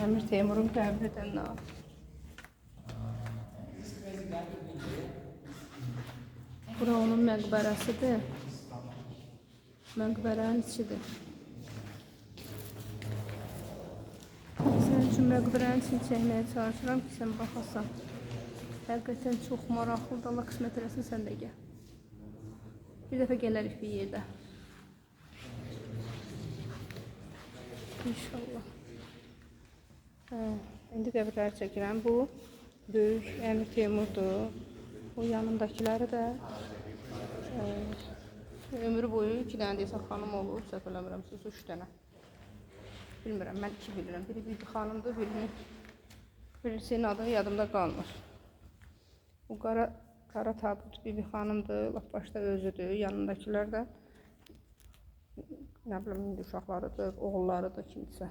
Əmir Teymurun qəbridən nə? Bura onun məqbərəsidir. Məqbərənin içidir. Sənin üçün məqbərənin içini çəkməyə çalışıram ki, sən baxasan. Həqiqətən çox maraqlıdır. Allah qismət eləsin, sən də gəl. Bir dəfə gələrik bir yerdə. İnşallah. İndi qəbirləri çəkirəm. Bu böyük Əmir Teymurdur. O yanındakiləri də ömrü boyu 2 dənə deyəsən xanım olur. Səhv eləmirəmsə 3 dənə. Bilmirəm, mən 2 bilirəm. Biri Bibi xanımdır, birisinin adı yadımda qalmır. Bu qara tabut Bibi xanımdır. Lap başda özüdür. Yanındakilər də nə bilim, indi uşaqlarıdır, oğullarıdır, kimsə.